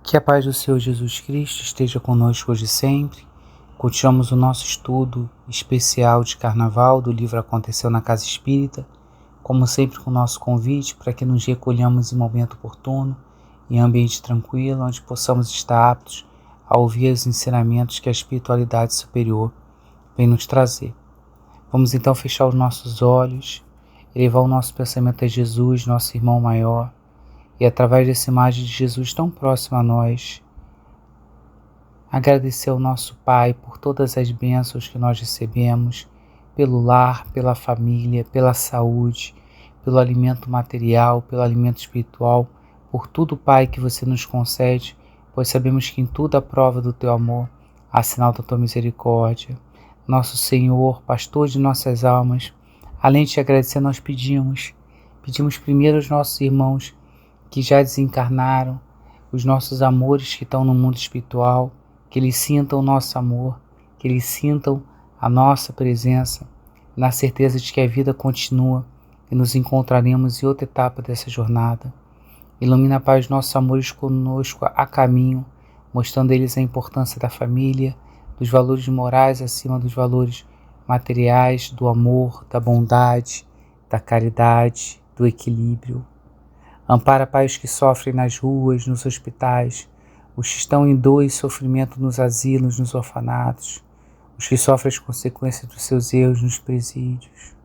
Que a paz do Senhor Jesus Cristo esteja conosco hoje e sempre. Continuamos o nosso estudo especial de Carnaval do livro Aconteceu na Casa Espírita, como sempre com o nosso convite para que nos recolhamos em momento oportuno, em ambiente tranquilo, onde possamos estar aptos a ouvir os ensinamentos que a espiritualidade superior vem nos trazer. Vamos então fechar os nossos olhos, elevar o nosso pensamento a Jesus, nosso irmão maior, e através dessa imagem de Jesus tão próximo a nós, agradecer ao nosso Pai por todas as bênçãos que nós recebemos, pelo lar, pela família, pela saúde, pelo alimento material, pelo alimento espiritual, por tudo, Pai, que você nos concede, pois sabemos que em tudo a prova do Teu amor, há sinal da Tua misericórdia. Nosso Senhor, pastor de nossas almas, além de te agradecer, nós pedimos primeiro aos nossos irmãos que já desencarnaram, os nossos amores que estão no mundo espiritual, que eles sintam o nosso amor, que eles sintam a nossa presença, na certeza de que a vida continua e nos encontraremos em outra etapa dessa jornada. Ilumina, Pai, os nossos amores conosco a caminho, mostrando a eles a importância da família, dos valores morais acima dos valores materiais, do amor, da bondade, da caridade, do equilíbrio. Ampara, Pai, os que sofrem nas ruas, nos hospitais, os que estão em dor e sofrimento nos asilos, nos orfanatos, os que sofrem as consequências dos seus erros nos presídios.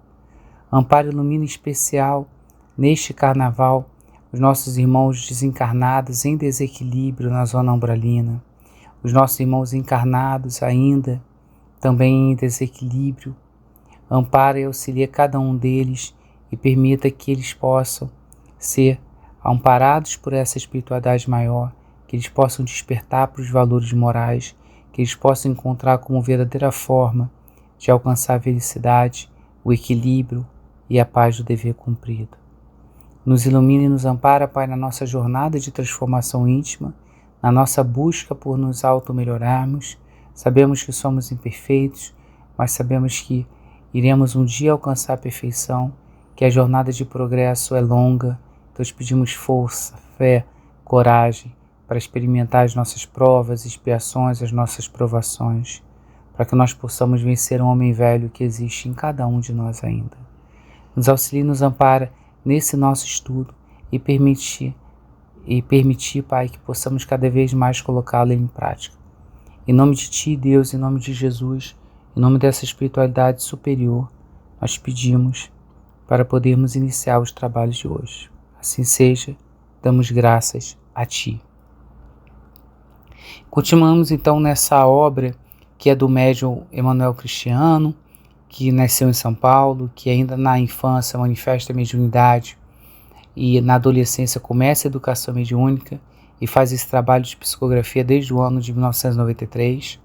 Ampara e ilumina em especial, neste carnaval, os nossos irmãos desencarnados em desequilíbrio na zona umbralina, os nossos irmãos encarnados ainda, também em desequilíbrio. Ampara e auxilia cada um deles e permita que eles possam ser amparados por essa espiritualidade maior, que eles possam despertar para os valores morais, que eles possam encontrar como verdadeira forma de alcançar a felicidade, o equilíbrio e a paz do dever cumprido. Nos ilumina e nos ampara, Pai, na nossa jornada de transformação íntima, na nossa busca por nos auto-melhorarmos. Sabemos que somos imperfeitos, mas sabemos que iremos um dia alcançar a perfeição, que a jornada de progresso é longa. Então pedimos força, fé, coragem para experimentar as nossas provas, expiações, as nossas provações, para que nós possamos vencer um homem velho que existe em cada um de nós ainda. Nos auxilie e nos ampara nesse nosso estudo e permitir, Pai, que possamos cada vez mais colocá-lo em prática. Em nome de Ti, Deus, em nome de Jesus, em nome dessa espiritualidade superior, nós pedimos para podermos iniciar os trabalhos de hoje. Assim seja, damos graças a Ti. Continuamos então nessa obra que é do médium Emanuel Cristiano, que nasceu em São Paulo, que ainda na infância manifesta a mediunidade e na adolescência começa a educação mediúnica e faz esse trabalho de psicografia desde o ano de 1993.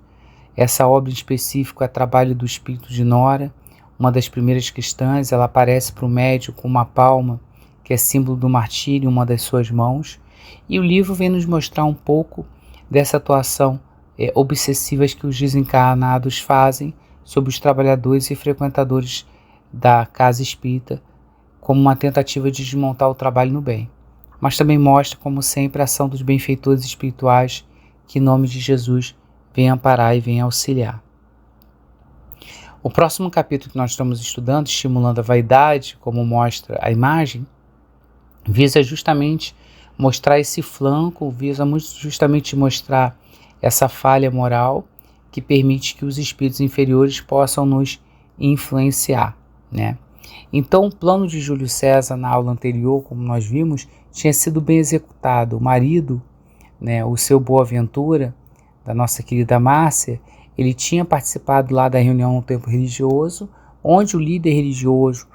Essa obra em específico é trabalho do espírito de Nora, uma das primeiras cristãs. Ela aparece para o médium com uma palma, que é símbolo do martírio, em uma das suas mãos, e o livro vem nos mostrar um pouco dessa atuação obsessiva que os desencarnados fazem sobre os trabalhadores e frequentadores da casa espírita, como uma tentativa de desmontar o trabalho no bem. Mas também mostra, como sempre, a ação dos benfeitores espirituais, que em nome de Jesus vem amparar e vem auxiliar. O próximo capítulo que nós estamos estudando, Estimulando a Vaidade, como mostra a imagem, visa justamente mostrar esse flanco, visa justamente mostrar essa falha moral que permite que os espíritos inferiores possam nos influenciar, né? Então, o plano de Júlio César, na aula anterior, como nós vimos, tinha sido bem executado. O marido, né, o seu Boaventura, da nossa querida Márcia, ele tinha participado lá da reunião no templo religioso, onde o líder religioso,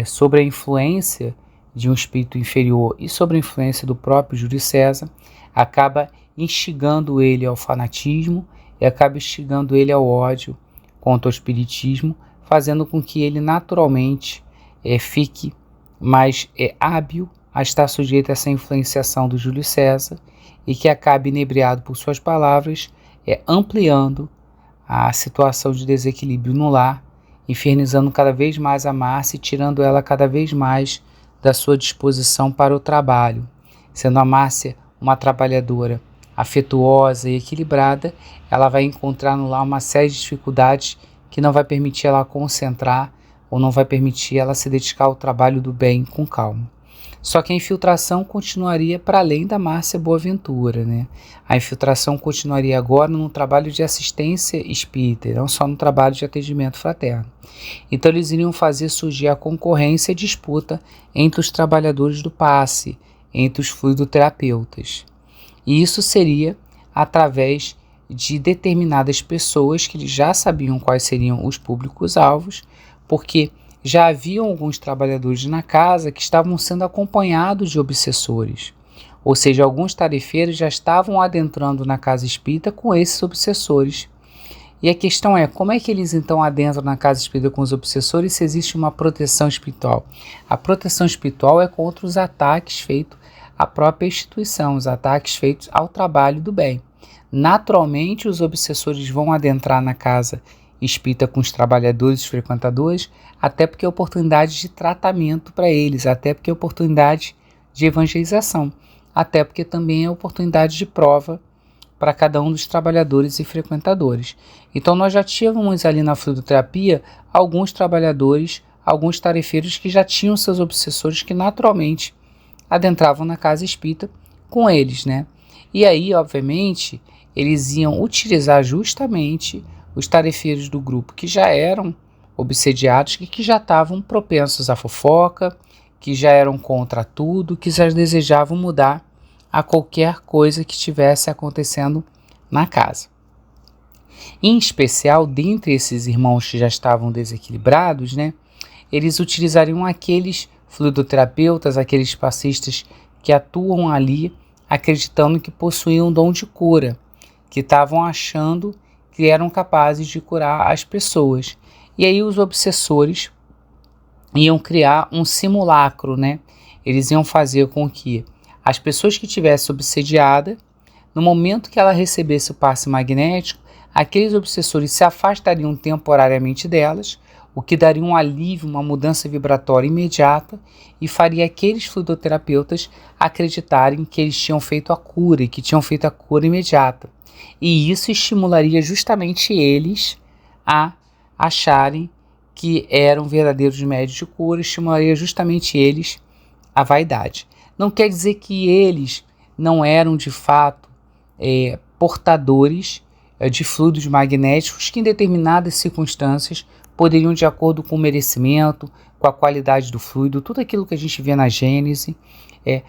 sobre a influência de um espírito inferior e sobre a influência do próprio Júlio César, acaba instigando ele ao fanatismo e acaba instigando ele ao ódio contra o espiritismo, fazendo com que ele naturalmente fique mais hábil a estar sujeito a essa influenciação do Júlio César e que acabe inebriado por suas palavras, ampliando a situação de desequilíbrio no lar, infernizando cada vez mais a Márcia e tirando ela cada vez mais da sua disposição para o trabalho, sendo a Márcia uma trabalhadora afetuosa e equilibrada, ela vai encontrar no lar uma série de dificuldades que não vai permitir ela concentrar ou não vai permitir ela se dedicar ao trabalho do bem com calma. Só que a infiltração continuaria para além da Márcia Boaventura, né? A infiltração continuaria agora no trabalho de assistência espírita, não só no trabalho de atendimento fraterno. Então eles iriam fazer surgir a concorrência e disputa entre os trabalhadores do passe, entre os fluidoterapeutas. E isso seria através de determinadas pessoas que eles já sabiam quais seriam os públicos-alvos, porque já haviam alguns trabalhadores na casa que estavam sendo acompanhados de obsessores. Ou seja, alguns tarefeiros já estavam adentrando na casa espírita com esses obsessores. E a questão é, como é que eles então adentram na casa espírita com os obsessores se existe uma proteção espiritual? A proteção espiritual é contra os ataques feitos à própria instituição, os ataques feitos ao trabalho do bem. Naturalmente, os obsessores vão adentrar na casa espírita com os trabalhadores e frequentadores, até porque é oportunidade de tratamento para eles, até porque é oportunidade de evangelização, até porque também é oportunidade de prova para cada um dos trabalhadores e frequentadores. Então nós já tínhamos ali na fluidoterapia alguns trabalhadores, alguns tarefeiros que já tinham seus obsessores que naturalmente adentravam na casa espírita com eles, né? E aí, obviamente, eles iam utilizar justamente os tarefeiros do grupo que já eram obsediados e que já estavam propensos à fofoca, que já eram contra tudo, que já desejavam mudar a qualquer coisa que estivesse acontecendo na casa. Em especial, dentre esses irmãos que já estavam desequilibrados, né, eles utilizariam aqueles fluidoterapeutas, aqueles passistas que atuam ali acreditando que possuíam um dom de cura, que estavam achando que eram capazes de curar as pessoas. E aí os obsessores iam criar um simulacro, né? Eles iam fazer com que as pessoas que tivessem obsediada, no momento que ela recebesse o passe magnético, aqueles obsessores se afastariam temporariamente delas, o que daria um alívio, uma mudança vibratória imediata e faria aqueles fluidoterapeutas acreditarem que eles tinham feito a cura e que tinham feito a cura imediata. E isso estimularia justamente eles a acharem que eram verdadeiros médios de cura, estimularia justamente eles a vaidade. Não quer dizer que eles não eram de fato portadores de fluidos magnéticos que em determinadas circunstâncias poderiam, de acordo com o merecimento, com a qualidade do fluido, tudo aquilo que a gente vê na Gênese,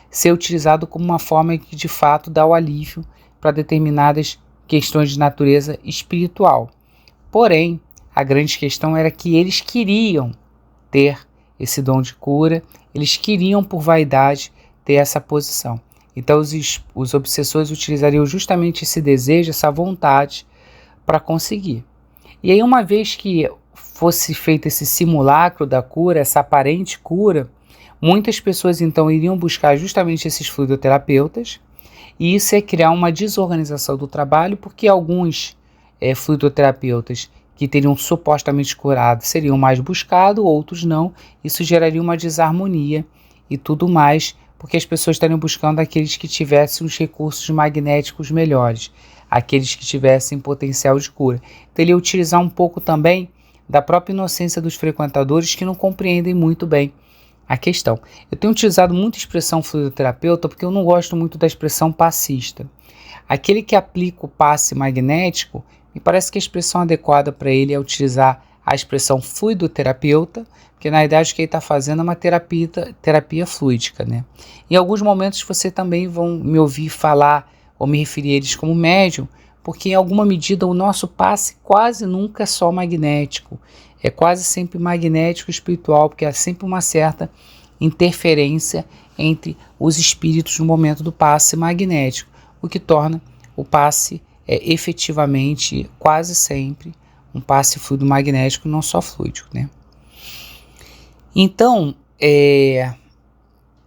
ser utilizado como uma forma que de fato dá o alívio para determinadas questões de natureza espiritual. Porém, a grande questão era que eles queriam ter esse dom de cura, eles queriam por vaidade ter essa posição. Então os obsessores utilizariam justamente esse desejo, essa vontade para conseguir. E aí, uma vez que fosse feito esse simulacro da cura, essa aparente cura, muitas pessoas então iriam buscar justamente esses fluidoterapeutas, e isso é criar uma desorganização do trabalho, porque alguns fluidoterapeutas que teriam supostamente curado seriam mais buscados, outros não. Isso geraria uma desarmonia e tudo mais, porque as pessoas estariam buscando aqueles que tivessem os recursos magnéticos melhores, aqueles que tivessem potencial de cura. Então ele ia utilizar um pouco também da própria inocência dos frequentadores que não compreendem muito bem a questão. Eu tenho utilizado muita expressão fluidoterapeuta porque eu não gosto muito da expressão passista. Aquele que aplica o passe magnético, me parece que a expressão adequada para ele é utilizar a expressão fluidoterapeuta, porque na verdade o que ele está fazendo é uma terapia fluídica, né? Em alguns momentos você também vão me ouvir falar ou me referir a eles como médium, porque em alguma medida o nosso passe quase nunca é só magnético, é quase sempre magnético espiritual, porque há sempre uma certa interferência entre os espíritos no momento do passe magnético, o que torna o passe efetivamente quase sempre um passe fluido magnético, não só fluídico, né? Então,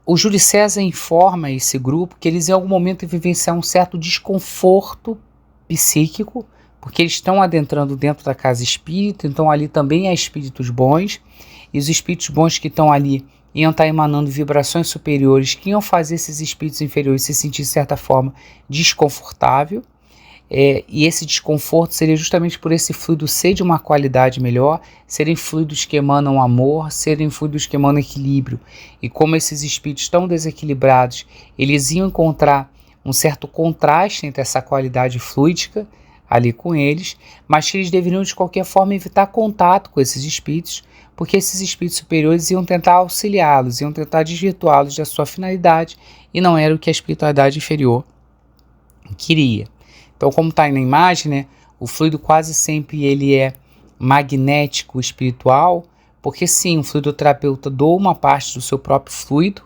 o Júlio César informa esse grupo que eles em algum momento vivenciar um certo desconforto psíquico, porque eles estão adentrando dentro da casa espírita, então ali também há espíritos bons, e os espíritos bons que estão ali iam estar emanando vibrações superiores que iam fazer esses espíritos inferiores se sentir, de certa forma, desconfortável. E esse desconforto seria justamente por esse fluido ser de uma qualidade melhor, serem fluidos que emanam amor, serem fluidos que emanam equilíbrio. E como esses espíritos estão desequilibrados, eles iam encontrar um certo contraste entre essa qualidade fluídica ali com eles, mas que eles deveriam de qualquer forma evitar contato com esses espíritos, porque esses espíritos superiores iam tentar auxiliá-los, iam tentar desvirtuá-los da sua finalidade, e não era o que a espiritualidade inferior queria. Então, como está aí na imagem, né, o fluido quase sempre ele é magnético espiritual, porque sim, o fluidoterapeuta doa uma parte do seu próprio fluido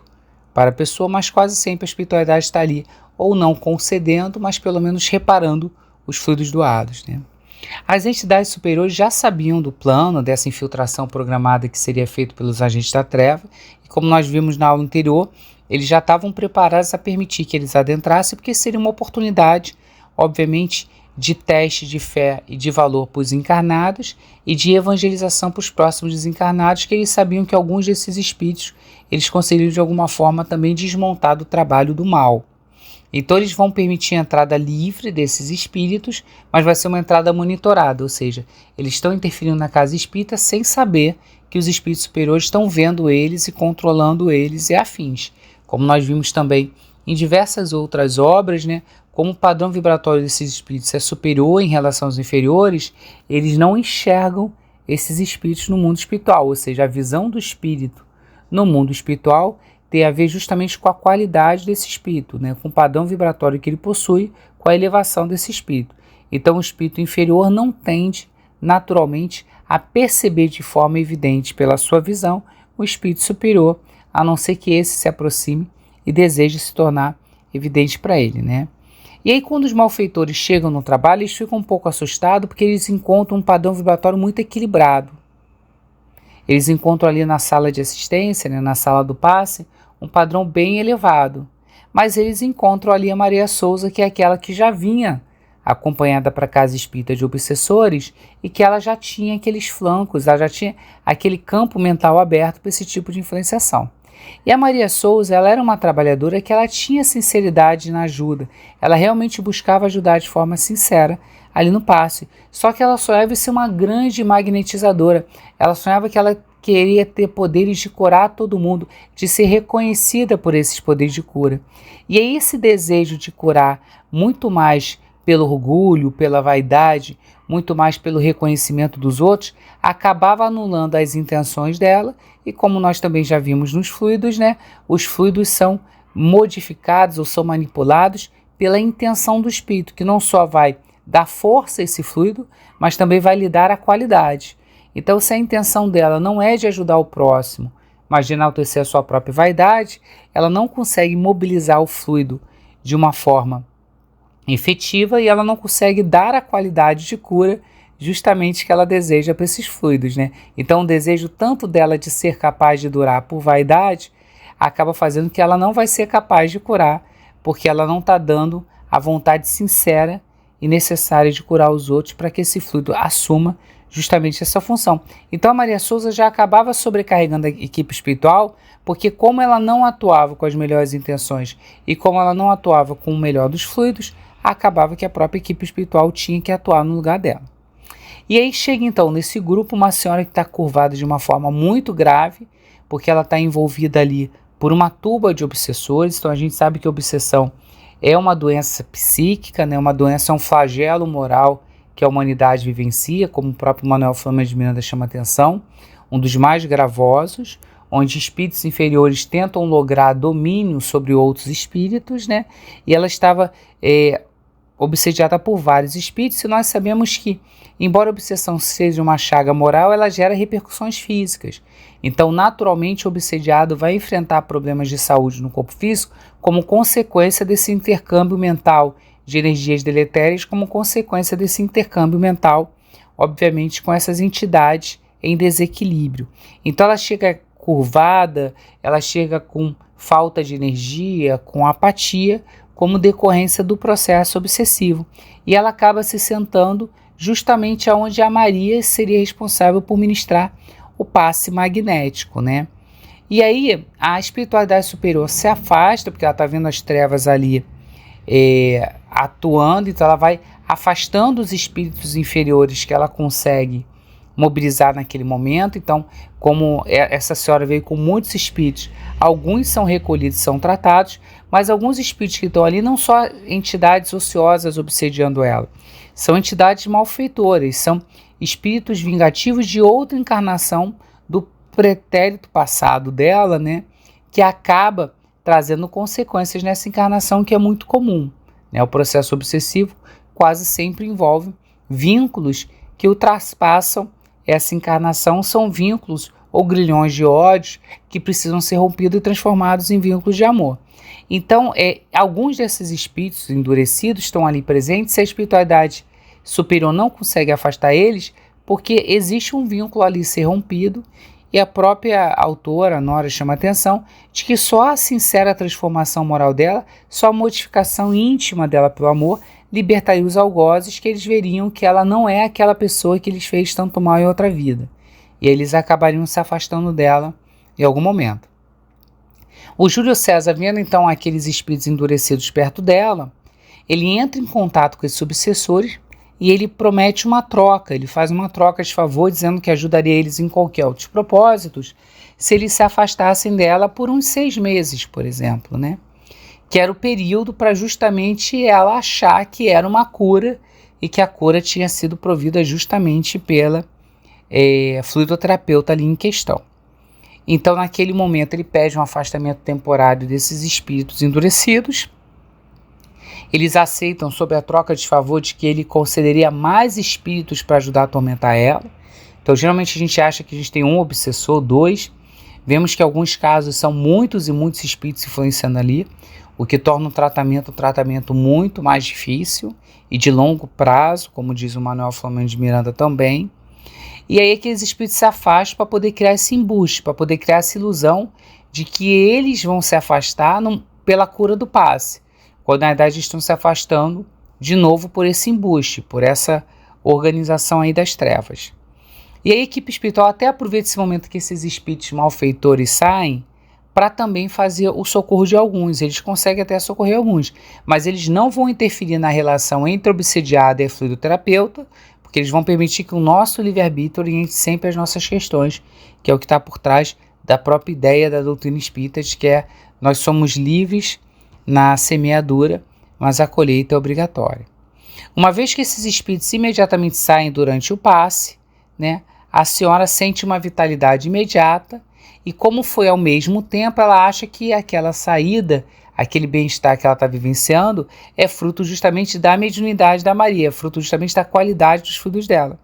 para a pessoa, mas quase sempre a espiritualidade está ali, ou não concedendo, mas pelo menos reparando os fluidos doados, né? As entidades superiores já sabiam do plano, dessa infiltração programada que seria feito pelos agentes da treva, e como nós vimos na aula anterior, eles já estavam preparados a permitir que eles adentrassem, porque seria uma oportunidade, obviamente, de teste de fé e de valor para os encarnados e de evangelização para os próximos desencarnados, que eles sabiam que alguns desses espíritos eles conseguiriam de alguma forma também desmontar do trabalho do mal. Então eles vão permitir a entrada livre desses espíritos, mas vai ser uma entrada monitorada, ou seja, eles estão interferindo na casa espírita sem saber que os espíritos superiores estão vendo eles e controlando eles e afins. Como nós vimos também em diversas outras obras, né, como o padrão vibratório desses espíritos é superior em relação aos inferiores, eles não enxergam esses espíritos no mundo espiritual, ou seja, a visão do espírito no mundo espiritual tem a ver justamente com a qualidade desse espírito, né, com o padrão vibratório que ele possui, com a elevação desse espírito. Então o espírito inferior não tende naturalmente a perceber de forma evidente pela sua visão o espírito superior, a não ser que esse se aproxime e deseje se tornar evidente para ele, né? E aí quando os malfeitores chegam no trabalho, eles ficam um pouco assustados porque eles encontram um padrão vibratório muito equilibrado. Eles encontram ali na sala de assistência, né, na sala do passe, um padrão bem elevado. Mas eles encontram ali a Maria Souza, que é aquela que já vinha acompanhada para a casa espírita de obsessores e que ela já tinha aqueles flancos, ela já tinha aquele campo mental aberto para esse tipo de influenciação. E a Maria Souza, ela era uma trabalhadora que ela tinha sinceridade na ajuda, ela realmente buscava ajudar de forma sincera ali no passe, só que ela sonhava em ser uma grande magnetizadora, ela sonhava que ela queria ter poderes de curar todo mundo, de ser reconhecida por esses poderes de cura. E aí esse desejo de curar muito mais pelo orgulho, pela vaidade, muito mais pelo reconhecimento dos outros, acabava anulando as intenções dela, e como nós também já vimos nos fluidos, né, os fluidos são modificados ou são manipulados pela intenção do espírito, que não só vai dar força a esse fluido, mas também vai lhe dar a qualidade. Então, se a intenção dela não é de ajudar o próximo, mas de enaltecer a sua própria vaidade, ela não consegue mobilizar o fluido de uma forma efetiva e ela não consegue dar a qualidade de cura justamente que ela deseja para esses fluidos, né? Então o desejo tanto dela de ser capaz de durar por vaidade acaba fazendo que ela não vai ser capaz de curar, porque ela não está dando a vontade sincera e necessária de curar os outros para que esse fluido assuma justamente essa função. Então a Maria Souza já acabava sobrecarregando a equipe espiritual, porque como ela não atuava com as melhores intenções e como ela não atuava com o melhor dos fluidos, acabava que a própria equipe espiritual tinha que atuar no lugar dela. E aí chega então nesse grupo uma senhora que está curvada de uma forma muito grave, porque ela está envolvida ali por uma turba de obsessores. Então a gente sabe que a obsessão é uma doença psíquica, né? Uma doença, é um flagelo moral que a humanidade vivencia, como o próprio Manuel Flamengo de Miranda chama atenção, um dos mais gravosos, onde espíritos inferiores tentam lograr domínio sobre outros espíritos, né? E ela estava obsediada por vários espíritos, e nós sabemos que, embora a obsessão seja uma chaga moral, ela gera repercussões físicas. Então, naturalmente, o obsediado vai enfrentar problemas de saúde no corpo físico como consequência desse intercâmbio mental de energias deletérias, como consequência desse intercâmbio mental, obviamente, com essas entidades em desequilíbrio. Então, ela chega curvada, ela chega com falta de energia, com apatia, como decorrência do processo obsessivo. E ela acaba se sentando justamente aonde a Maria seria responsável por ministrar o passe magnético, né? E aí a espiritualidade superior se afasta, porque ela está vendo as trevas ali atuando, então ela vai afastando os espíritos inferiores que ela consegue mobilizar naquele momento. Então, como essa senhora veio com muitos espíritos, alguns são recolhidos, são tratados, mas alguns espíritos que estão ali não são entidades ociosas obsediando ela, são entidades malfeitoras, são espíritos vingativos de outra encarnação do pretérito passado dela, né, que acaba trazendo consequências nessa encarnação, que é muito comum, né? O processo obsessivo quase sempre envolve vínculos que ultrapassam essa encarnação, são vínculos ou grilhões de ódios que precisam ser rompidos e transformados em vínculos de amor. Então, alguns desses espíritos endurecidos estão ali presentes, se a espiritualidade superior não consegue afastar eles, porque existe um vínculo ali a ser rompido, e a própria autora, Nora, chama a atenção de que só a sincera transformação moral dela, só a modificação íntima dela pelo amor, libertaria os algozes, que eles veriam que ela não é aquela pessoa que lhes fez tanto mal em outra vida. E eles acabariam se afastando dela em algum momento. O Júlio César, vendo então aqueles espíritos endurecidos perto dela, ele entra em contato com esses obsessores e ele promete uma troca, ele faz uma troca de favor, dizendo que ajudaria eles em qualquer outros propósitos, se eles se afastassem dela por uns 6 meses, por exemplo, né? Que era o período para justamente ela achar que era uma cura e que a cura tinha sido provida justamente pela fluidoterapeuta ali em questão. Então, naquele momento, ele pede um afastamento temporário desses espíritos endurecidos. Eles aceitam sob a troca de favor de que ele concederia mais espíritos para ajudar a atormentar ela. Então, geralmente a gente acha que a gente tem um obsessor, 2. Vemos que em alguns casos são muitos e muitos espíritos influenciando ali, o que torna um tratamento muito mais difícil e de longo prazo, como diz o Manuel Flamengo de Miranda também. E aí aqueles espíritos se afastam para poder criar esse embuste, para poder criar essa ilusão de que eles vão se afastar pela cura do passe, quando na verdade estão se afastando de novo por esse embuste, por essa organização aí das trevas. E a equipe espiritual até aproveita esse momento que esses espíritos malfeitores saem para também fazer o socorro de alguns. Eles conseguem até socorrer alguns, mas eles não vão interferir na relação entre o obsediado e a fluidoterapeuta, porque eles vão permitir que o nosso livre-arbítrio oriente sempre as nossas questões, que é o que está por trás da própria ideia da doutrina espírita, de que nós somos livres na semeadura, mas a colheita é obrigatória. Uma vez que esses espíritos imediatamente saem durante o passe, né, a senhora sente uma vitalidade imediata e, como foi ao mesmo tempo, ela acha que aquela saída, aquele bem-estar que ela está vivenciando é fruto justamente da mediunidade da Maria, é fruto justamente da qualidade dos frutos dela.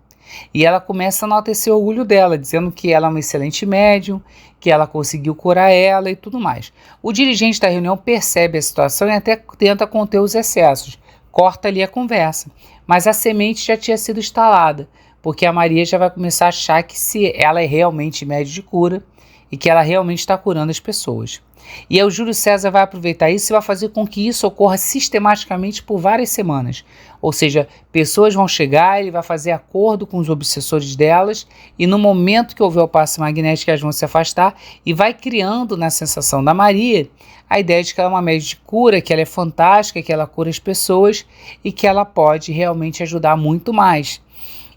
E ela começa a enaltecer o orgulho dela, dizendo que ela é uma excelente médium, que ela conseguiu curar ela e tudo mais. O dirigente da reunião percebe a situação e até tenta conter os excessos, corta ali a conversa. Mas a semente já tinha sido instalada, porque a Maria já vai começar a achar que se ela é realmente médium de cura e que ela realmente está curando as pessoas. E aí o Júlio César vai aproveitar isso e vai fazer com que isso ocorra sistematicamente por várias semanas. Ou seja, pessoas vão chegar, ele vai fazer acordo com os obsessores delas e no momento que houver o passe magnético elas vão se afastar e vai criando na sensação da Maria a ideia de que ela é uma médium de cura, que ela é fantástica, que ela cura as pessoas e que ela pode realmente ajudar muito mais.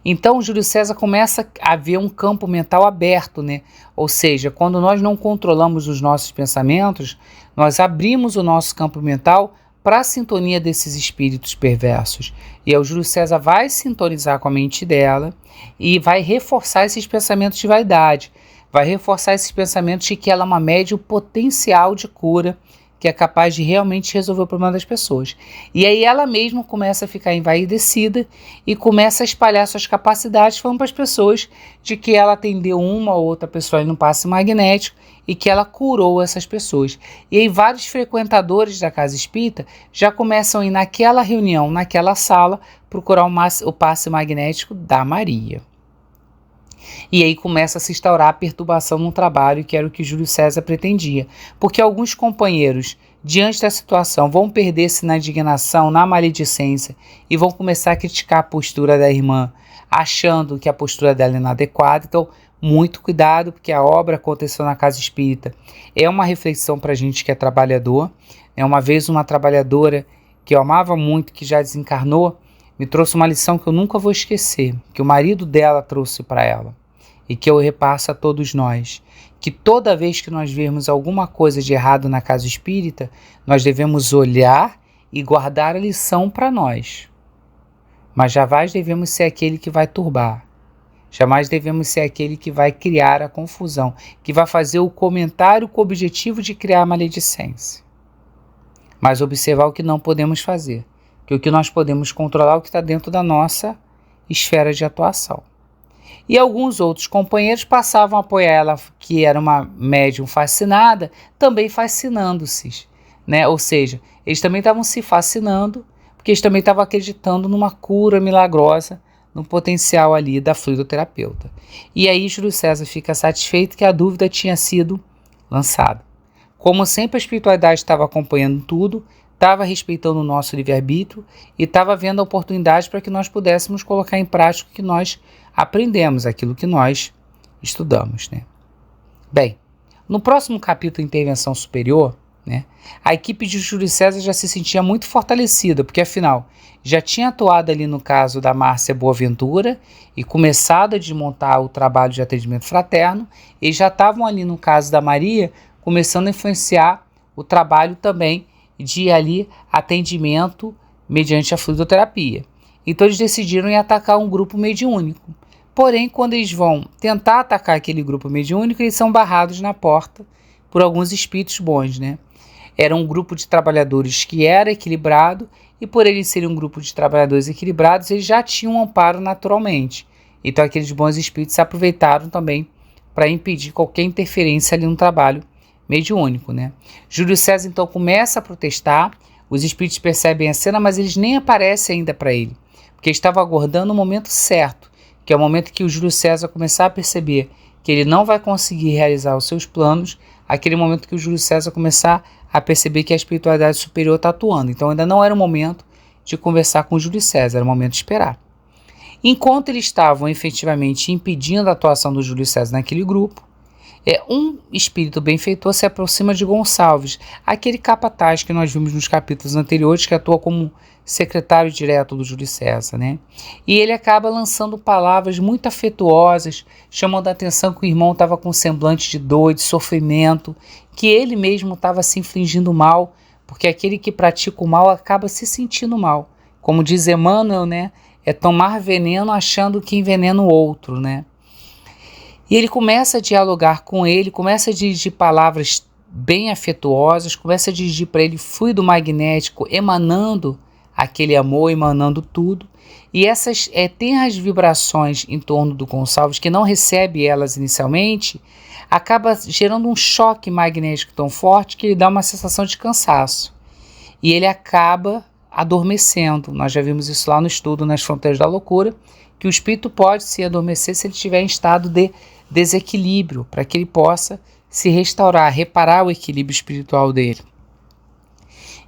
Então, o Júlio César começa a ver um campo mental aberto, né? Ou seja, quando nós não controlamos os nossos pensamentos, nós abrimos o nosso campo mental para a sintonia desses espíritos perversos. E aí o Júlio César vai sintonizar com a mente dela e vai reforçar esses pensamentos de vaidade, vai reforçar esses pensamentos de que ela é uma médium potencial de cura, que é capaz de realmente resolver o problema das pessoas. E aí ela mesma começa a ficar envaidecida e começa a espalhar suas capacidades, falando para as pessoas de que ela atendeu uma ou outra pessoa no passe magnético e que ela curou essas pessoas. E aí vários frequentadores da casa espírita já começam a ir naquela reunião, naquela sala, procurar o passe magnético da Maria. E aí começa a se instaurar a perturbação no trabalho, que era o que Júlio César pretendia. Porque alguns companheiros, diante da situação, vão perder-se na indignação, na maledicência, e vão começar a criticar a postura da irmã, achando que a postura dela é inadequada. Então, muito cuidado, porque a obra aconteceu na casa espírita. É uma reflexão para a gente que é trabalhador. Uma vez uma trabalhadora que eu amava muito, que já desencarnou, me trouxe uma lição que eu nunca vou esquecer, que o marido dela trouxe para ela, e que eu repasso a todos nós, que toda vez que nós vermos alguma coisa de errado na casa espírita, nós devemos olhar e guardar a lição para nós. Mas jamais devemos ser aquele que vai turbar. Jamais devemos ser aquele que vai criar a confusão, que vai fazer o comentário com o objetivo de criar maledicência. Mas observar o que não podemos fazer, que o que nós podemos controlar é o que está dentro da nossa esfera de atuação. E alguns outros companheiros passavam a apoiar ela, que era uma médium fascinada, também fascinando-se, né? Ou seja, eles também estavam se fascinando, porque eles também estavam acreditando numa cura milagrosa, no potencial ali da fluidoterapeuta. E aí Júlio César fica satisfeito que a dúvida tinha sido lançada. Como sempre, a espiritualidade estava acompanhando tudo, estava respeitando o nosso livre-arbítrio e estava vendo a oportunidade para que nós pudéssemos colocar em prática o que nós aprendemos, aquilo que nós estudamos, né? Bem, no próximo capítulo, Intervenção Superior, né, a equipe de Júlio César já se sentia muito fortalecida, porque afinal já tinha atuado ali no caso da Márcia Boaventura e começado a desmontar o trabalho de atendimento fraterno, e já estavam ali no caso da Maria, começando a influenciar o trabalho também de ali atendimento mediante a fluidoterapia. Então eles decidiram em atacar um grupo mediúnico. Porém, quando eles vão tentar atacar aquele grupo mediúnico, eles são barrados na porta por alguns espíritos bons, né? Era um grupo de trabalhadores que era equilibrado, e por eles serem um grupo de trabalhadores equilibrados, eles já tinham um amparo naturalmente. Então aqueles bons espíritos se aproveitaram também para impedir qualquer interferência ali no trabalho mediúnico, né? Júlio César então começa a protestar, os espíritos percebem a cena, mas eles nem aparecem ainda para ele, porque ele estava aguardando o momento certo, que é o momento que o Júlio César começar a perceber que ele não vai conseguir realizar os seus planos, aquele momento que o Júlio César começar a perceber que a espiritualidade superior está atuando. Então ainda não era o momento de conversar com o Júlio César, era o momento de esperar. Enquanto eles estavam efetivamente impedindo a atuação do Júlio César naquele grupo, um espírito benfeitor se aproxima de Gonçalves, aquele capataz que nós vimos nos capítulos anteriores, que atua como secretário direto do Júlio César, né? E ele acaba lançando palavras muito afetuosas, chamando a atenção que o irmão estava com um semblante de dor, de sofrimento, que ele mesmo estava se infligindo mal, porque aquele que pratica o mal acaba se sentindo mal. Como diz Emmanuel, né? É tomar veneno achando que envenena o outro, né? E ele começa a dialogar com ele, começa a dirigir palavras bem afetuosas, começa a dirigir para ele fluido magnético, emanando aquele amor, emanando tudo. E essas tenras vibrações em torno do Gonçalves, que não recebe elas inicialmente, acaba gerando um choque magnético tão forte que ele dá uma sensação de cansaço. E ele acaba adormecendo. Nós já vimos isso lá no estudo Nas Fronteiras da Loucura, que o espírito pode se adormecer se ele estiver em estado de desequilíbrio, para que ele possa se restaurar, reparar o equilíbrio espiritual dele.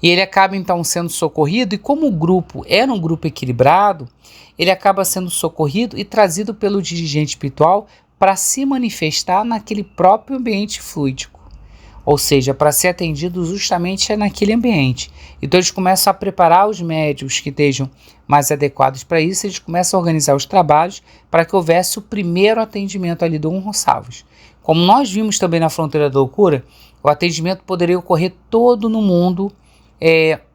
E ele acaba então sendo socorrido, e como o grupo era um grupo equilibrado, ele acaba sendo socorrido e trazido pelo dirigente espiritual para se manifestar naquele próprio ambiente fluídico, ou seja, para ser atendido justamente naquele ambiente. Então eles começam a preparar os médios que estejam mais adequados para isso, eles começam a organizar os trabalhos para que houvesse o primeiro atendimento ali do Gonçalves. Como nós vimos também na Fronteira da Loucura, o atendimento poderia ocorrer todo no mundo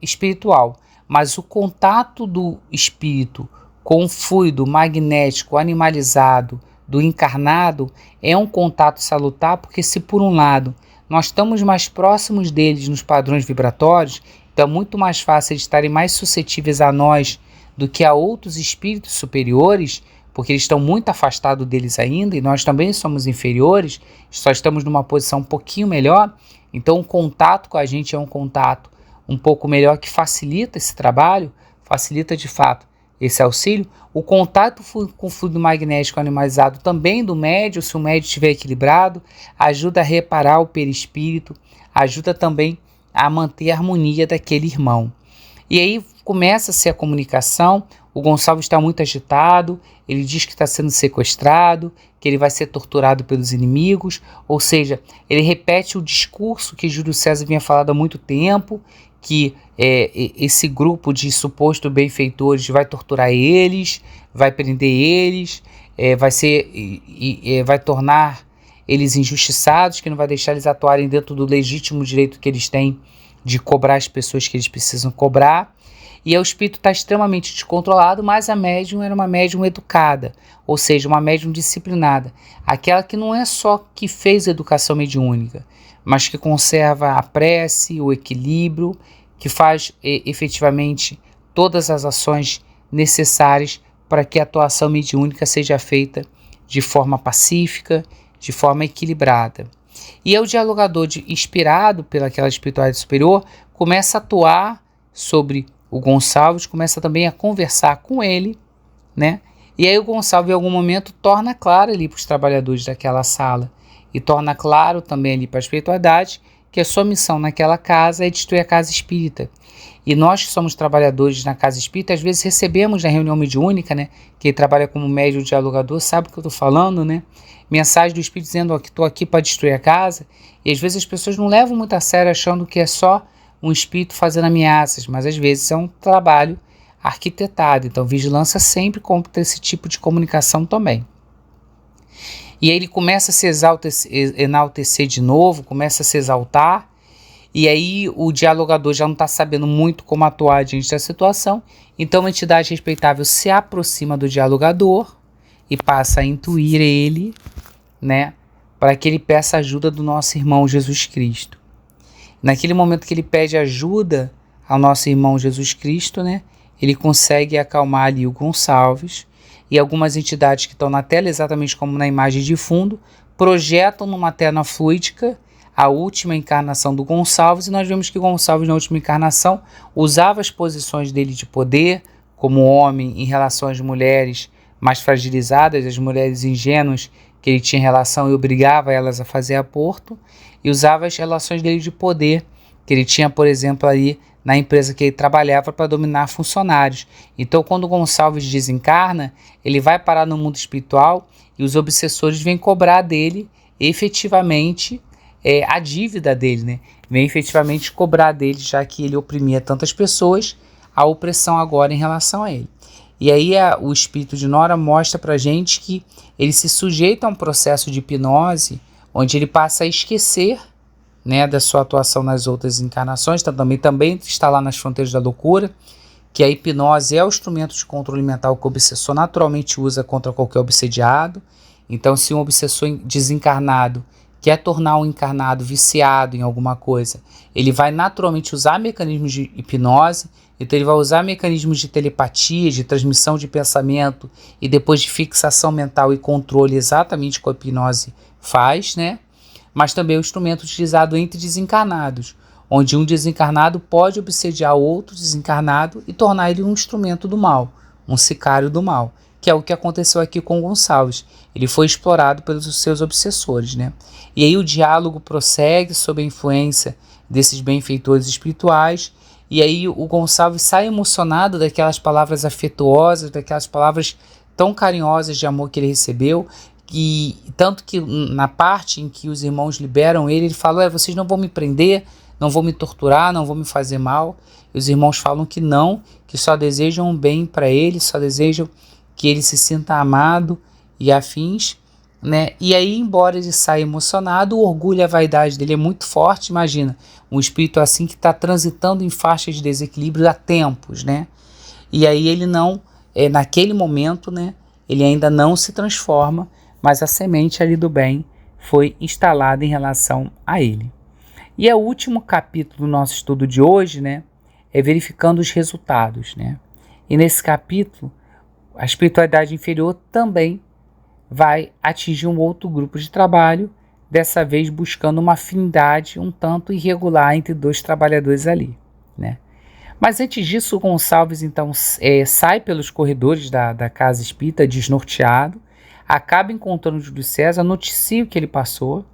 espiritual, mas o contato do espírito com o fluido magnético animalizado do encarnado é um contato salutar, porque se por um lado nós estamos mais próximos deles nos padrões vibratórios, então é muito mais fácil eles estarem mais suscetíveis a nós do que a outros espíritos superiores, porque eles estão muito afastados deles ainda, e nós também somos inferiores, só estamos numa posição um pouquinho melhor. Então o contato com a gente é um contato um pouco melhor, que facilita esse trabalho, facilita de fato esse auxílio. O contato com o fluido magnético animalizado também do médium, se o médium estiver equilibrado, ajuda a reparar o perispírito, ajuda também a manter a harmonia daquele irmão. E aí começa-se a comunicação, o Gonçalves está muito agitado, ele diz que está sendo sequestrado, que ele vai ser torturado pelos inimigos, ou seja, ele repete o discurso que Júlio César vinha falado há muito tempo, que esse grupo de suposto benfeitores vai torturar eles, vai prender eles, vai tornar eles injustiçados, que não vai deixar eles atuarem dentro do legítimo direito que eles têm de cobrar as pessoas que eles precisam cobrar. E o espírito está extremamente descontrolado, mas a médium era uma médium educada, ou seja, uma médium disciplinada. Aquela que não é só que fez educação mediúnica, mas que conserva a prece, o equilíbrio, que faz efetivamente todas as ações necessárias para que a atuação mediúnica seja feita de forma pacífica, de forma equilibrada. E o dialogador, inspirado pelaquela espiritualidade superior, começa a atuar sobre o Gonçalves, começa também a conversar com ele, né? E aí o Gonçalves, em algum momento, torna claro ali para os trabalhadores daquela sala, e torna claro também ali para a espiritualidade, que a sua missão naquela casa é destruir a casa espírita. E nós que somos trabalhadores na casa espírita, às vezes recebemos na reunião mediúnica, né? Quem trabalha como médium dialogador sabe o que eu estou falando, né? Mensagem do espírito dizendo que estou aqui para destruir a casa. E às vezes as pessoas não levam muito a sério, achando que é só um espírito fazendo ameaças, mas às vezes é um trabalho arquitetado. Então vigilância sempre contra esse tipo de comunicação também. E aí ele começa a se enaltecer de novo, começa a se exaltar, e aí o dialogador já não está sabendo muito como atuar diante da situação, então a entidade respeitável se aproxima do dialogador e passa a intuir ele, né, para que ele peça ajuda do nosso irmão Jesus Cristo. Naquele momento que ele pede ajuda ao nosso irmão Jesus Cristo, né, ele consegue acalmar ali o Gonçalves, e algumas entidades que estão na tela, exatamente como na imagem de fundo, projetam numa tela fluídica a última encarnação do Gonçalves, e nós vemos que Gonçalves, na última encarnação, usava as posições dele de poder, como homem, em relação às mulheres mais fragilizadas, as mulheres ingênuas que ele tinha relação e obrigava elas a fazer aborto, e usava as relações dele de poder, que ele tinha, por exemplo, ali na empresa que ele trabalhava para dominar funcionários. Então, quando Gonçalves desencarna, ele vai parar no mundo espiritual e os obsessores vêm cobrar dele efetivamente a dívida dele, né? Vem efetivamente cobrar dele, já que ele oprimia tantas pessoas, a opressão agora em relação a ele. E aí o espírito de Nora mostra pra gente que ele se sujeita a um processo de hipnose, onde ele passa a esquecer, né, da sua atuação nas outras encarnações, também está lá nas fronteiras da loucura, que a hipnose é o instrumento de controle mental que o obsessor naturalmente usa contra qualquer obsediado. Então, se um obsessor desencarnado quer tornar um encarnado viciado em alguma coisa, ele vai naturalmente usar mecanismos de hipnose, então ele vai usar mecanismos de telepatia, de transmissão de pensamento e depois de fixação mental e controle, exatamente o que a hipnose faz, né? Mas também é um instrumento utilizado entre desencarnados, onde um desencarnado pode obsediar outro desencarnado e tornar ele um instrumento do mal, um sicário do mal, que é o que aconteceu aqui com Gonçalves. Ele foi explorado pelos seus obsessores, né? E aí o diálogo prossegue sob a influência desses benfeitores espirituais, e aí o Gonçalves sai emocionado daquelas palavras afetuosas, daquelas palavras tão carinhosas de amor que ele recebeu, e tanto que na parte em que os irmãos liberam ele, ele fala: vocês não vão me prender, não vão me torturar, não vão me fazer mal. E os irmãos falam que não, que só desejam um bem para ele, só desejam que ele se sinta amado e afins, né? E aí, embora ele saia emocionado, o orgulho e a vaidade dele é muito forte. Imagina, um espírito assim que está transitando em faixas de desequilíbrio há tempos, né? E aí ele não, naquele momento, né, ele ainda não se transforma, mas a semente ali do bem foi instalada em relação a ele. E o último capítulo do nosso estudo de hoje, né, é verificando os resultados, né? E nesse capítulo, a espiritualidade inferior também vai atingir um outro grupo de trabalho, dessa vez buscando uma afinidade um tanto irregular entre dois trabalhadores ali, né? Mas antes disso, o Gonçalves então sai pelos corredores da casa espírita desnorteado, acaba encontrando Júlio César, noticia o que ele passou.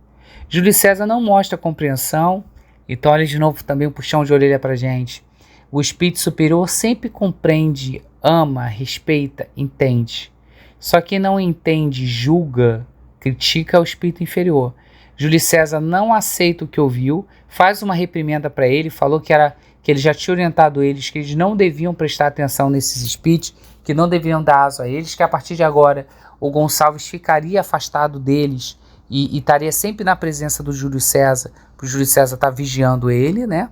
Júlio César não mostra compreensão, então olha de novo também um puxão de orelha para gente. O espírito superior sempre compreende ama, respeita, entende. Só que não entende, julga, critica o espírito inferior. Júlio César não aceita o que ouviu, faz uma reprimenda para ele, falou que ele já tinha orientado eles, que eles não deviam prestar atenção nesses espíritos, que não deviam dar aso a eles, que a partir de agora o Gonçalves ficaria afastado deles e estaria sempre na presença do Júlio César, para o Júlio César estar vigiando ele, né?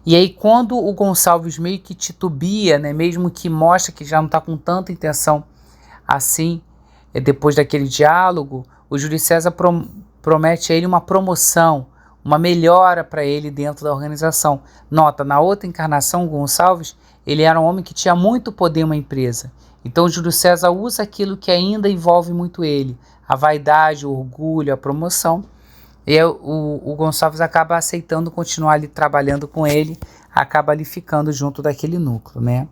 E aí quando o Gonçalves meio que titubia, né, mesmo que mostra que já não está com tanta intenção assim, depois daquele diálogo, o Júlio César promete a ele uma promoção, uma melhora para ele dentro da organização. Nota, na outra encarnação, o Gonçalves, ele era um homem que tinha muito poder em uma empresa. Então o Júlio César usa aquilo que ainda envolve muito ele, a vaidade, o orgulho, a promoção. E o Gonçalves acaba aceitando continuar ali trabalhando com ele, acaba ali ficando junto daquele núcleo, né?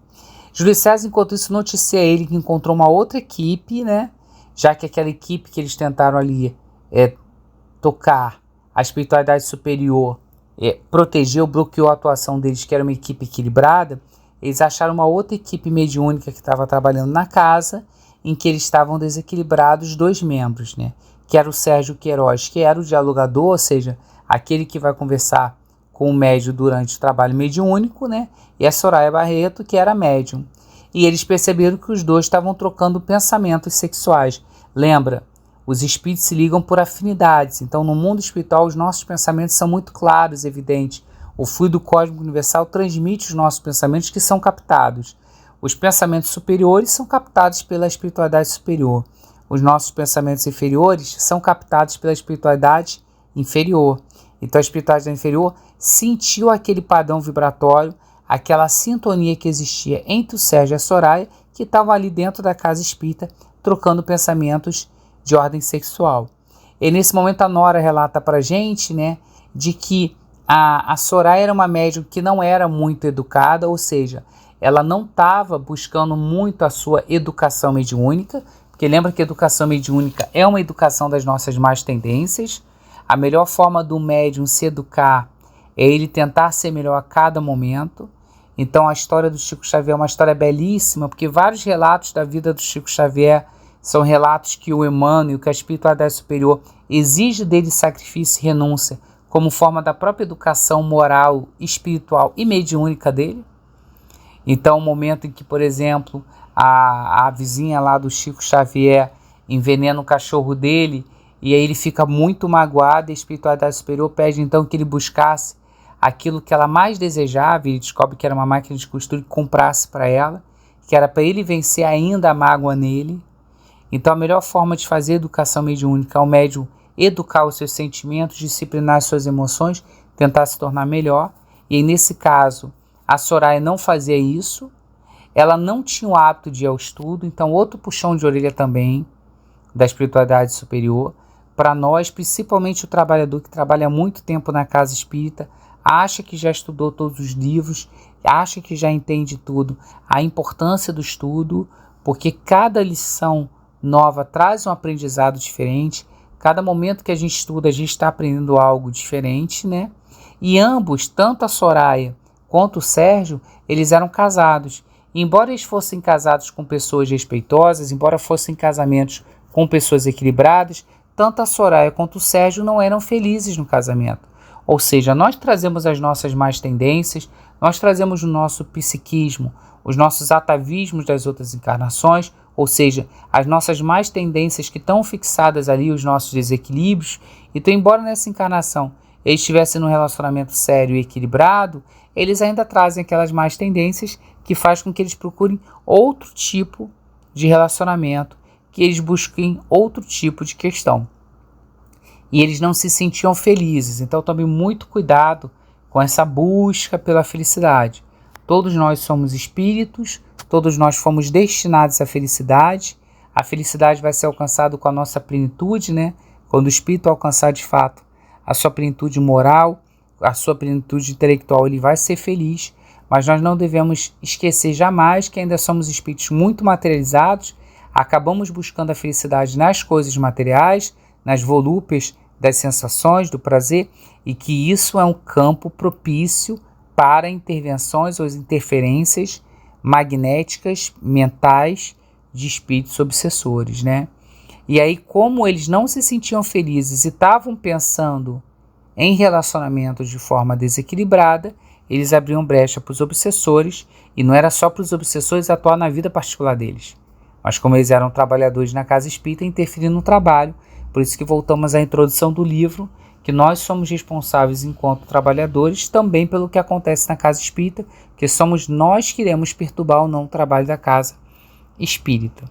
Júlio César, enquanto isso, noticia ele que encontrou uma outra equipe, né? Já que aquela equipe que eles tentaram ali tocar a espiritualidade superior, protegeu, bloqueou a atuação deles, que era uma equipe equilibrada, eles acharam uma outra equipe mediúnica que estava trabalhando na casa, em que eles estavam desequilibrados 2 membros, né? Que era o Sérgio Queiroz, que era o dialogador, ou seja, aquele que vai conversar com o médium durante o trabalho mediúnico, né? E a Soraya Barreto, que era médium. E eles perceberam que os dois estavam trocando pensamentos sexuais. Lembra, os espíritos se ligam por afinidades. Então, no mundo espiritual, os nossos pensamentos são muito claros, evidentes. O fluido cósmico universal transmite os nossos pensamentos que são captados. Os pensamentos superiores são captados pela espiritualidade superior. Os nossos pensamentos inferiores são captados pela espiritualidade inferior. Então a espiritualidade inferior sentiu aquele padrão vibratório, aquela sintonia que existia entre o Sérgio e a Soraya, que estavam ali dentro da casa espírita, trocando pensamentos de ordem sexual. E nesse momento a Nora relata pra gente, né, de que a Soraya era uma médium que não era muito educada, ou seja, ela não estava buscando muito a sua educação mediúnica, porque lembra que a educação mediúnica é uma educação das nossas más tendências. A melhor forma do médium se educar é ele tentar ser melhor a cada momento. Então a história do Chico Xavier é uma história belíssima, porque vários relatos da vida do Chico Xavier são relatos que o Emmanuel, que a espiritualidade superior exige dele sacrifício e renúncia, como forma da própria educação moral, espiritual e mediúnica dele. Então o momento em que, por exemplo, a vizinha lá do Chico Xavier envenena o cachorro dele, e aí ele fica muito magoado, e a espiritualidade superior pede então que ele buscasse aquilo que ela mais desejava, e ele descobre que era uma máquina de costura e comprasse para ela, que era para ele vencer ainda a mágoa nele. Então a melhor forma de fazer educação mediúnica é o médium educar os seus sentimentos, disciplinar as suas emoções, tentar se tornar melhor. E aí, nesse caso, a Soraya não fazia isso, ela não tinha o hábito de ir ao estudo, então outro puxão de orelha também da espiritualidade superior. Para nós, principalmente o trabalhador que trabalha muito tempo na casa espírita, acha que já estudou todos os livros, acha que já entende tudo, a importância do estudo, porque cada lição nova traz um aprendizado diferente, cada momento que a gente estuda, a gente está aprendendo algo diferente, né? E ambos, tanto a Soraya quanto o Sérgio, eles eram casados. E embora eles fossem casados com pessoas respeitosas, embora fossem casamentos com pessoas equilibradas, tanto a Soraya quanto o Sérgio não eram felizes no casamento. Ou seja, nós trazemos as nossas más tendências, nós trazemos o nosso psiquismo, os nossos atavismos das outras encarnações, ou seja, as nossas más tendências que estão fixadas ali, os nossos desequilíbrios. Então, embora nessa encarnação eles estivessem num relacionamento sério e equilibrado, eles ainda trazem aquelas más tendências que faz com que eles procurem outro tipo de relacionamento, que eles busquem outro tipo de questão. E eles não se sentiam felizes. Então tome muito cuidado com essa busca pela felicidade. Todos nós somos espíritos, todos nós fomos destinados à felicidade. A felicidade vai ser alcançada com a nossa plenitude, né? Quando o espírito alcançar de fato a sua plenitude moral, a sua plenitude intelectual, ele vai ser feliz. Mas nós não devemos esquecer jamais que ainda somos espíritos muito materializados, acabamos buscando a felicidade nas coisas materiais, nas volúpias das sensações, do prazer, e que isso é um campo propício para intervenções ou interferências magnéticas, mentais, de espíritos obsessores, né? E aí, como eles não se sentiam felizes e estavam pensando em relacionamentos de forma desequilibrada, eles abriam brecha para os obsessores, e não era só para os obsessores atuar na vida particular deles, mas como eles eram trabalhadores na casa espírita, interferindo no trabalho. Por isso que voltamos à introdução do livro, que nós somos responsáveis enquanto trabalhadores também pelo que acontece na casa espírita, que somos nós que iremos perturbar ou não o trabalho da casa espírita.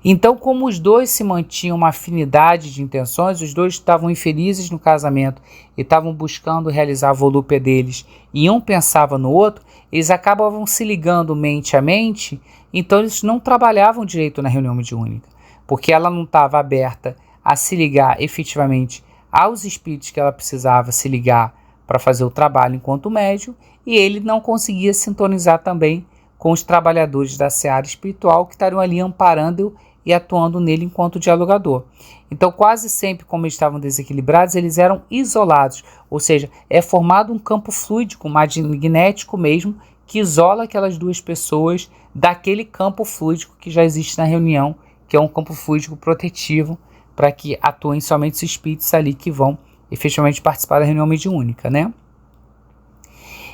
Então, como os dois se mantinham uma afinidade de intenções, os dois estavam infelizes no casamento e estavam buscando realizar a volúpia deles, e um pensava no outro, eles acabavam se ligando mente a mente, então eles não trabalhavam direito na reunião mediúnica, porque ela não estava aberta a se ligar efetivamente aos espíritos que ela precisava se ligar para fazer o trabalho enquanto médium, e ele não conseguia sintonizar também com os trabalhadores da seara espiritual que estariam ali amparando e atuando nele enquanto dialogador. Então, quase sempre, como eles estavam desequilibrados, eles eram isolados, ou seja, é formado um campo fluídico, magnético mesmo, que isola aquelas duas pessoas daquele campo fluídico que já existe na reunião, que é um campo fluídico protetivo, para que atuem somente os espíritos ali que vão efetivamente participar da reunião mediúnica, né?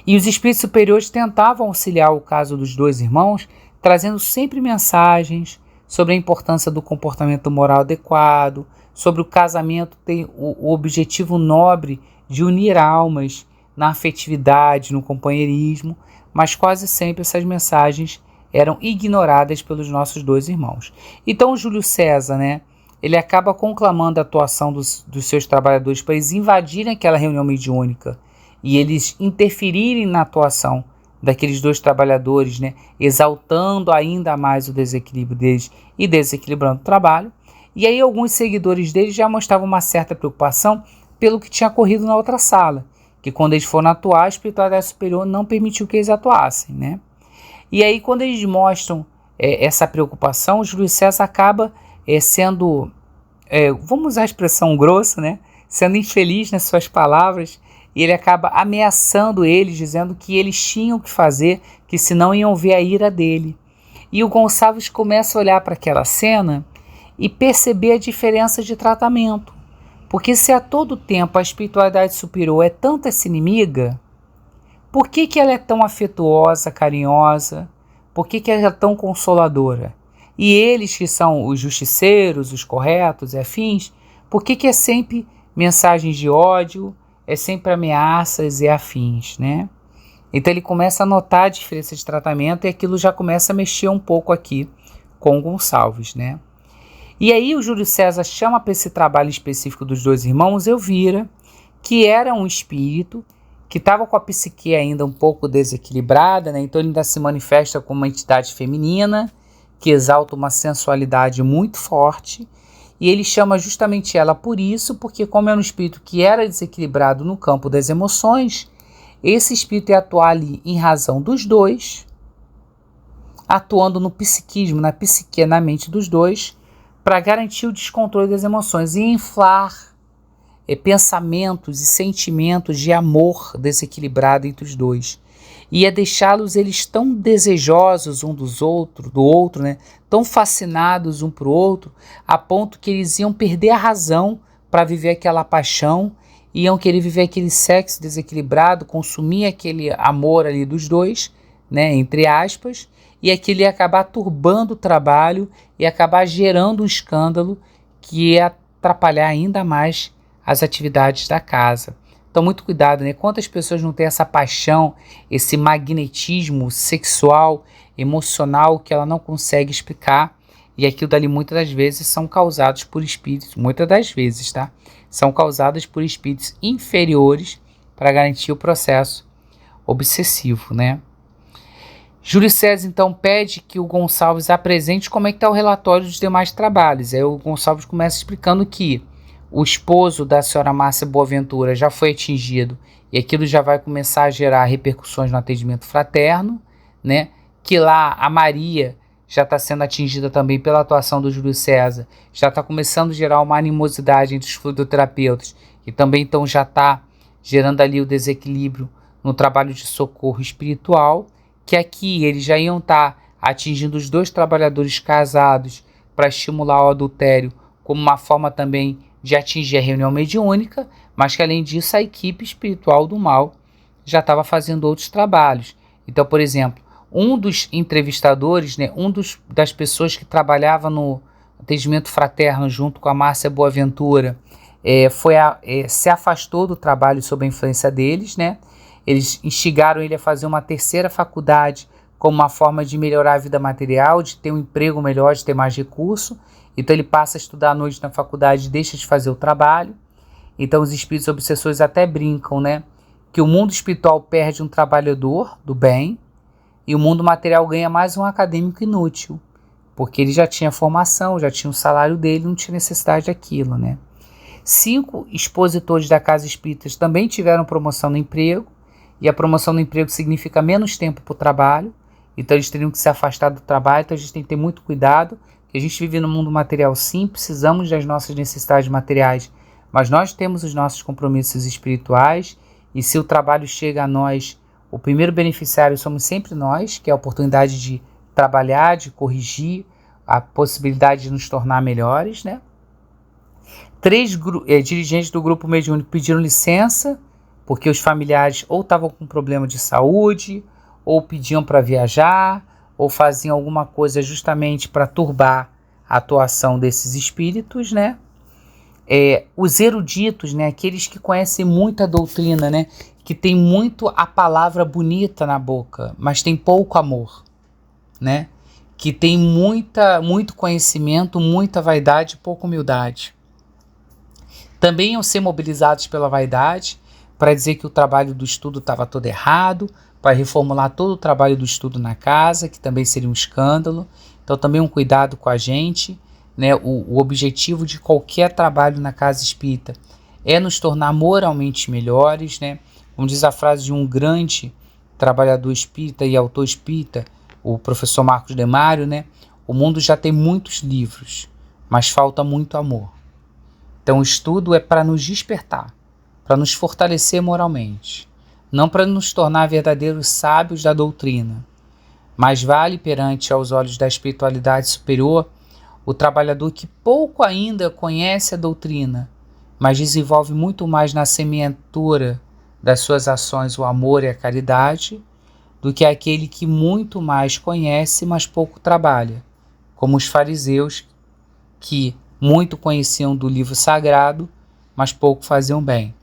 E os espíritos superiores tentavam auxiliar o caso dos dois irmãos, trazendo sempre mensagens sobre a importância do comportamento moral adequado, sobre o casamento ter o objetivo nobre de unir almas na afetividade, no companheirismo, mas quase sempre essas mensagens eram ignoradas pelos nossos dois irmãos. Então o Júlio César, né, ele acaba conclamando a atuação dos seus trabalhadores para eles invadirem aquela reunião mediúnica e eles interferirem na atuação daqueles dois trabalhadores, né, exaltando ainda mais o desequilíbrio deles e desequilibrando o trabalho. E aí alguns seguidores deles já mostravam uma certa preocupação pelo que tinha ocorrido na outra sala, que quando eles foram atuar, a espiritualidade superior não permitiu que eles atuassem, né? E aí quando eles mostram essa preocupação, o Júlio César acaba sendo, vamos usar a expressão grossa, né, sendo infeliz nas suas palavras, e ele acaba ameaçando eles, dizendo que eles tinham que fazer, que senão iam ver a ira dele. E o Gonçalves começa a olhar para aquela cena e perceber a diferença de tratamento. Porque se a todo tempo a espiritualidade superior é tanto essa inimiga, por que ela é tão afetuosa, carinhosa? Por que ela é tão consoladora? E eles que são os justiceiros, os corretos e afins, por que é sempre mensagens de ódio, é sempre ameaças e afins, né? Então ele começa a notar a diferença de tratamento e aquilo já começa a mexer um pouco aqui com o Gonçalves, né? E aí o Júlio César chama para esse trabalho específico dos dois irmãos Elvira, que era um espírito que estava com a psique ainda um pouco desequilibrada, né? Então ele ainda se manifesta como uma entidade feminina, que exalta uma sensualidade muito forte, e ele chama justamente ela por isso, porque como é um espírito que era desequilibrado no campo das emoções, esse espírito ia atuar ali em razão dos dois, atuando no psiquismo, na psique, na mente dos dois, para garantir o descontrole das emoções e inflar pensamentos e sentimentos de amor desequilibrado entre os dois. Ia deixá-los eles tão desejosos um do outro, né? Tão fascinados um para o outro, a ponto que eles iam perder a razão para viver aquela paixão, iam querer viver aquele sexo desequilibrado, consumir aquele amor ali dos dois, né? Entre aspas, e aquilo ia acabar turbando o trabalho e acabar gerando um escândalo que ia atrapalhar ainda mais as atividades da casa. Então, muito cuidado, né? Quantas pessoas não têm essa paixão, esse magnetismo sexual, emocional, que ela não consegue explicar, e aquilo dali muitas das vezes são causados por espíritos, muitas das vezes, tá? São causadas por espíritos inferiores para garantir o processo obsessivo, né? Júlio César, então, pede que o Gonçalves apresente como é que está o relatório dos demais trabalhos. Aí o Gonçalves começa explicando que o esposo da senhora Márcia Boaventura já foi atingido e aquilo já vai começar a gerar repercussões no atendimento fraterno, né? Que lá a Maria já está sendo atingida também pela atuação do Júlio César, já está começando a gerar uma animosidade entre os fluidoterapeutas e também então já está gerando ali o desequilíbrio no trabalho de socorro espiritual. que aqui eles já iam estar atingindo os 2 trabalhadores casados para estimular o adultério como uma forma também de atingir a reunião mediúnica, mas que além disso a equipe espiritual do mal já estava fazendo outros trabalhos. Então, por exemplo, um dos entrevistadores, né, das pessoas que trabalhava no atendimento fraterno junto com a Márcia Boaventura, se afastou do trabalho sob a influência deles, né? Eles instigaram ele a fazer uma terceira faculdade como uma forma de melhorar a vida material, de ter um emprego melhor, de ter mais recurso. Então ele passa a estudar à noite na faculdade e deixa de fazer o trabalho. Então os espíritos obsessores até brincam, né? Que o mundo espiritual perde um trabalhador do bem e o mundo material ganha mais um acadêmico inútil, porque ele já tinha formação, já tinha o salário dele, não tinha necessidade daquilo, né? 5 expositores da Casa Espírita também tiveram promoção no emprego, e a promoção no emprego significa menos tempo para o trabalho, então eles teriam que se afastar do trabalho, então a gente tem que ter muito cuidado, que a gente vive no mundo material sim, precisamos das nossas necessidades materiais, mas nós temos os nossos compromissos espirituais, e se o trabalho chega a nós, o primeiro beneficiário somos sempre nós, que é a oportunidade de trabalhar, de corrigir, a possibilidade de nos tornar melhores, né? 3 dirigentes do grupo mediúnico pediram licença, porque os familiares ou estavam com problema de saúde, ou pediam para viajar, ou faziam alguma coisa justamente para turbar a atuação desses espíritos, né? Os eruditos, né? Aqueles que conhecem muito a doutrina, né? Que tem muito a palavra bonita na boca, mas tem pouco amor, né? Que tem muito conhecimento, muita vaidade e pouca humildade. Também iam ser mobilizados pela vaidade para dizer que o trabalho do estudo estava todo errado, para reformular todo o trabalho do estudo na casa, que também seria um escândalo. Então também um cuidado com a gente, né? O objetivo de qualquer trabalho na casa espírita é nos tornar moralmente melhores, né? Como diz a frase de um grande trabalhador espírita e autor espírita, o professor Marcos Demário, né? O mundo já tem muitos livros, mas falta muito amor. Então o estudo é para nos despertar, para nos fortalecer moralmente, não para nos tornar verdadeiros sábios da doutrina. Mas vale perante aos olhos da espiritualidade superior o trabalhador que pouco ainda conhece a doutrina, mas desenvolve muito mais na semeadura das suas ações o amor e a caridade, do que aquele que muito mais conhece, mas pouco trabalha, como os fariseus que muito conheciam do livro sagrado, mas pouco faziam bem.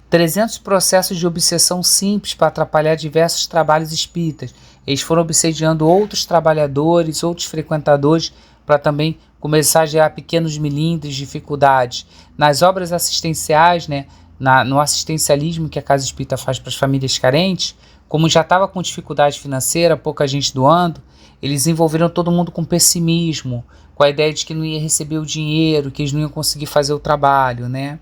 300 processos de obsessão simples para atrapalhar diversos trabalhos espíritas. Eles foram obsediando outros trabalhadores, outros frequentadores, para também começar a gerar pequenos melindres, dificuldades. Nas obras assistenciais, né, no assistencialismo que a Casa Espírita faz para as famílias carentes, como já estava com dificuldade financeira, pouca gente doando, eles envolveram todo mundo com pessimismo, com a ideia de que não ia receber o dinheiro, que eles não iam conseguir fazer o trabalho, né?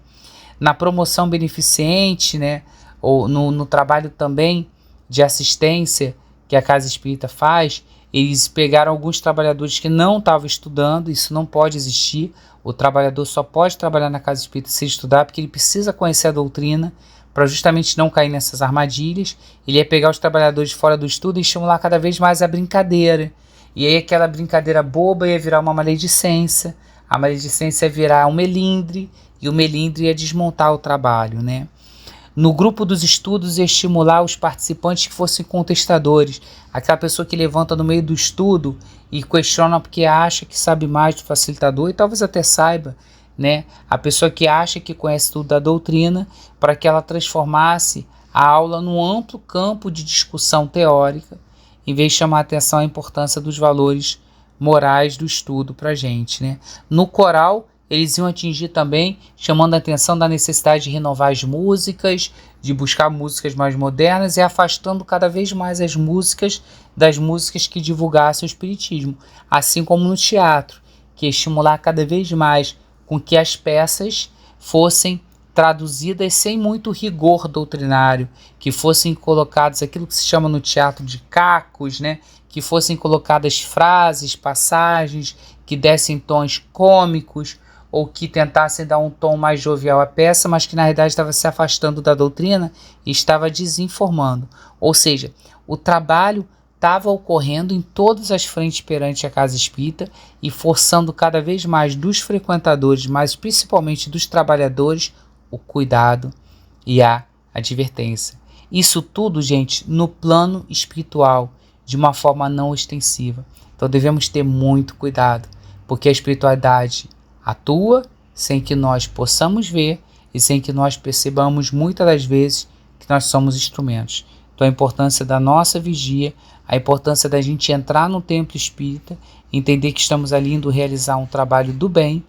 Na promoção beneficente, né, ou no trabalho também de assistência que a Casa Espírita faz, eles pegaram alguns trabalhadores que não estavam estudando, isso não pode existir, o trabalhador só pode trabalhar na Casa Espírita se estudar, porque ele precisa conhecer a doutrina, para justamente não cair nessas armadilhas. Ele ia pegar os trabalhadores fora do estudo e estimular cada vez mais a brincadeira, e aí aquela brincadeira boba ia virar uma maledicência, a maledicência ia virar um melindre, e o melindre ia desmontar o trabalho, né? No grupo dos estudos ia estimular os participantes que fossem contestadores, aquela pessoa que levanta no meio do estudo e questiona porque acha que sabe mais do facilitador, e talvez até saiba, né? A pessoa que acha que conhece tudo da doutrina, para que ela transformasse a aula num amplo campo de discussão teórica, em vez de chamar a atenção à importância dos valores morais do estudo para a gente, né? No coral, eles iam atingir também, chamando a atenção da necessidade de renovar as músicas, de buscar músicas mais modernas e afastando cada vez mais as músicas das músicas que divulgassem o espiritismo. Assim como no teatro, que ia estimular cada vez mais com que as peças fossem traduzidas sem muito rigor doutrinário, que fossem colocados aquilo que se chama no teatro de cacos, né? Que fossem colocadas frases, passagens que dessem tons cômicos, ou que tentassem dar um tom mais jovial à peça, mas que na realidade estava se afastando da doutrina e estava desinformando. Ou seja, o trabalho estava ocorrendo em todas as frentes perante a casa espírita e forçando cada vez mais dos frequentadores, mas principalmente dos trabalhadores, o cuidado e a advertência. Isso tudo, gente, no plano espiritual, de uma forma não ostensiva. Então devemos ter muito cuidado, porque a espiritualidade atua sem que nós possamos ver e sem que nós percebamos muitas das vezes que nós somos instrumentos. Então a importância da nossa vigia, a importância da gente entrar no templo espírita, entender que estamos ali indo realizar um trabalho do bem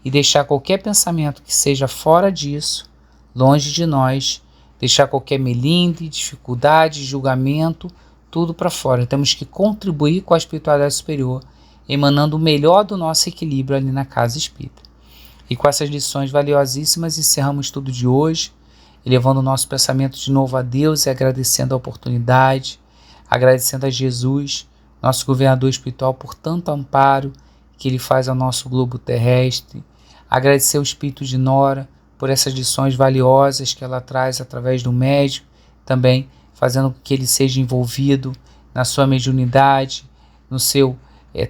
e deixar qualquer pensamento que seja fora disso, longe de nós, deixar qualquer melindre, dificuldade, julgamento, tudo para fora. Temos que contribuir com a espiritualidade superior, emanando o melhor do nosso equilíbrio ali na casa espírita. E com essas lições valiosíssimas, encerramos tudo de hoje, elevando o nosso pensamento de novo a Deus e agradecendo a oportunidade, agradecendo a Jesus, nosso governador espiritual, por tanto amparo que Ele faz ao nosso globo terrestre, agradecer ao Espírito de Nora por essas lições valiosas que ela traz através do médium, também fazendo com que ele seja envolvido na sua mediunidade, no seu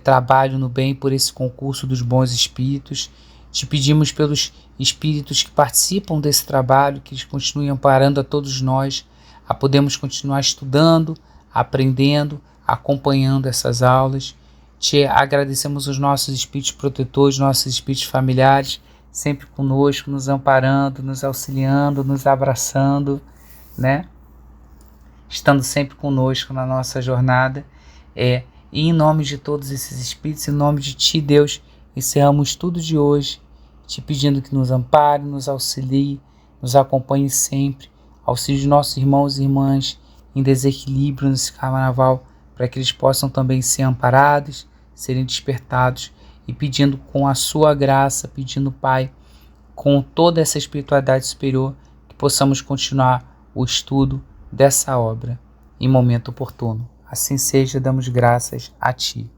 trabalho no bem por esse concurso dos bons espíritos. Te pedimos pelos espíritos que participam desse trabalho, que eles continuem amparando a todos nós, a podermos continuar estudando, aprendendo, acompanhando essas aulas. Te agradecemos os nossos espíritos protetores, nossos espíritos familiares, sempre conosco, nos amparando, nos auxiliando, nos abraçando, né? Estando sempre conosco na nossa jornada. E em nome de todos esses espíritos, em nome de Ti, Deus, encerramos tudo de hoje, te pedindo que nos ampare, nos auxilie, nos acompanhe sempre, auxilie os nossos irmãos e irmãs em desequilíbrio nesse carnaval, para que eles possam também ser amparados, serem despertados, e pedindo com a sua graça, pedindo, Pai, com toda essa espiritualidade superior, que possamos continuar o estudo dessa obra em momento oportuno. Assim seja, damos graças a Ti.